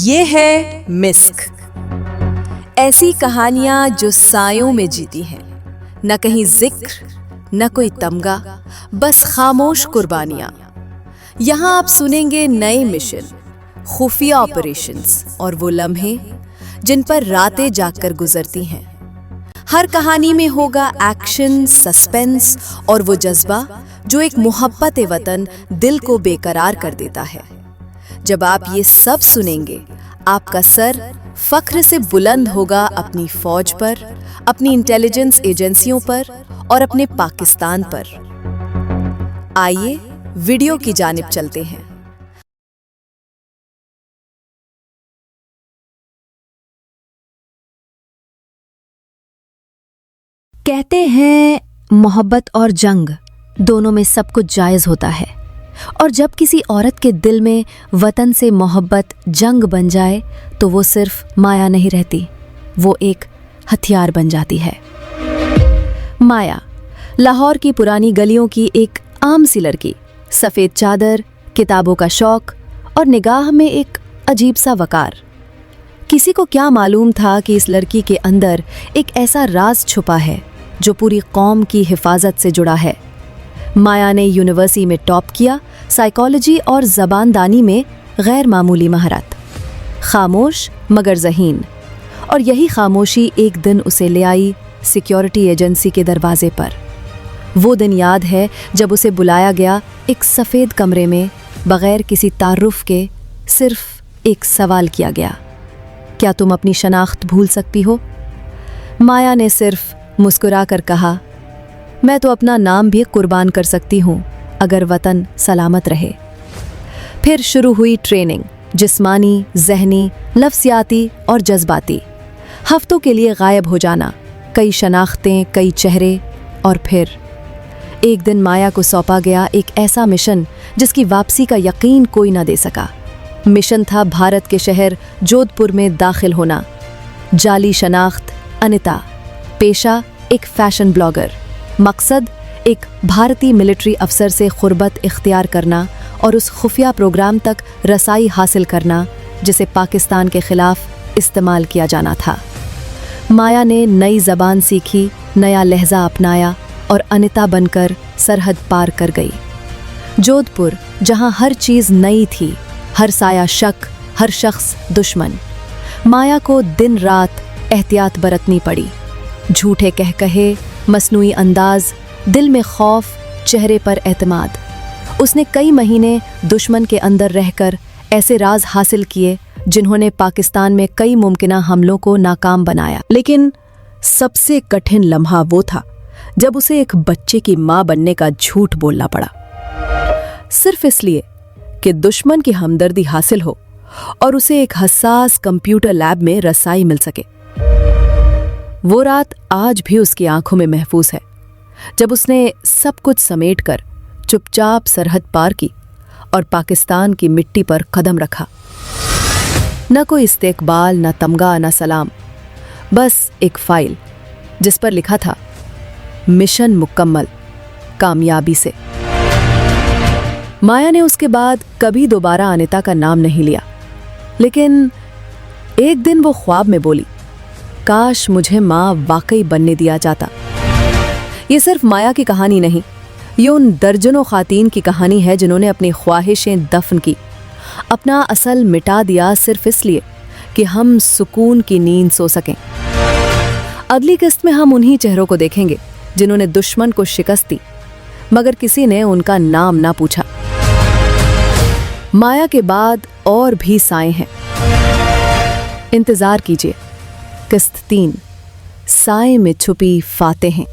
ये है मिस्क। ऐसी कहानियां जो सायों में जीती हैं, न कहीं जिक्र न कोई तमगा, बस खामोश कुर्बानियां। यहाँ आप सुनेंगे नए मिशन, खुफिया ऑपरेशंस और वो लम्हे जिन पर रातें जागकर गुजरती हैं। हर कहानी में होगा एक्शन, सस्पेंस और वो जज्बा जो एक मोहब्बत वतन दिल को बेकरार कर देता है। जब आप ये सब सुनेंगे, आपका सर फख्र से बुलंद होगा अपनी फौज पर, अपनी इंटेलिजेंस एजेंसियों पर और अपने पाकिस्तान पर। आइए वीडियो की जानिब चलते हैं। कहते हैं मोहब्बत और जंग दोनों में सब कुछ जायज़ होता है, और जब किसी औरत के दिल में वतन से मोहब्बत जंग बन जाए तो वो सिर्फ माया नहीं रहती, वो एक हथियार बन जाती है। माया लाहौर की पुरानी गलियों की एक आम सी लड़की, सफ़ेद चादर, किताबों का शौक और निगाह में एक अजीब सा वकार। किसी को क्या मालूम था कि इस लड़की के अंदर एक ऐसा राज छुपा है जो पूरी कौम की हिफाजत से जुड़ा है। माया ने यूनिवर्सिटी में टॉप किया, साइकोलॉजी और ज़बानदानी में गैर मामूली महारत। खामोश मगर ज़हीन, और यही खामोशी एक दिन उसे ले आई सिक्योरिटी एजेंसी के दरवाजे पर। वो दिन याद है जब उसे बुलाया गया एक सफ़ेद कमरे में, बग़ैर किसी तारुफ के सिर्फ एक सवाल किया गया, क्या तुम अपनी शनाख्त भूल सकती हो? माया ने सिर्फ मुस्कुरा कर कहा, मैं तो अपना नाम भी कुर्बान कर सकती हूँ अगर वतन सलामत रहे। फिर शुरू हुई ट्रेनिंग, जिस्मानी, ज़हनी, नफ्सियाती और जज्बाती। हफ्तों के लिए गायब हो जाना, कई शनाख्तें, कई चेहरे, और फिर एक दिन माया को सौंपा गया एक ऐसा मिशन जिसकी वापसी का यकीन कोई ना दे सका। मिशन था भारत के शहर जोधपुर में दाखिल होना। जाली शनाख्त अनिता, पेशा एक फैशन ब्लॉगर, मकसद एक भारतीय मिलिट्री अफसर से खुर्बत इख्तियार करना और उस खुफिया प्रोग्राम तक रसाई हासिल करना जिसे पाकिस्तान के खिलाफ इस्तेमाल किया जाना था। माया ने नई ज़बान सीखी, नया लहजा अपनाया और अनिता बनकर सरहद पार कर गई। जोधपुर, जहां हर चीज़ नई थी, हर साया शक, हर शख्स दुश्मन। माया को दिन रात एहतियात बरतनी पड़ी। झूठे कहकहे, मसनूई अंदाज, दिल में खौफ, चेहरे पर एतमाद। उसने कई महीने दुश्मन के अंदर रहकर ऐसे राज हासिल किए जिन्होंने पाकिस्तान में कई मुमकिना हमलों को नाकाम बनाया। लेकिन सबसे कठिन लम्हा वो था जब उसे एक बच्चे की माँ बनने का झूठ बोलना पड़ा, सिर्फ इसलिए कि दुश्मन की हमदर्दी हासिल हो और उसे एक हसास कंप्यूटर लैब में रसाई मिल सके। वो रात आज भी उसकी आंखों में महफूज है, जब उसने सब कुछ समेटकर चुपचाप सरहद पार की और पाकिस्तान की मिट्टी पर कदम रखा। न कोई इस्तेकबाल, न तमगा, न सलाम, बस एक फाइल जिस पर लिखा था मिशन मुकम्मल, कामयाबी से। माया ने उसके बाद कभी दोबारा अनिता का नाम नहीं लिया, लेकिन एक दिन वो ख्वाब में बोली, काश मुझे माँ वाकई बनने दिया जाता। ये सिर्फ माया की कहानी नहीं, ये उन दर्जनों खातीन की कहानी है जिन्होंने अपनी ख्वाहिशें दफन की, अपना असल मिटा दिया सिर्फ इसलिए कि हम सुकून की नींद सो सकें। अगली किस्त में हम उन्हीं चेहरों को देखेंगे जिन्होंने दुश्मन को शिकस्त दी, मगर किसी ने उनका नाम ना पूछा। माया के बाद और भी साए हैं, इंतजार कीजिए। किस्त 3, साए में छुपी फातेहें।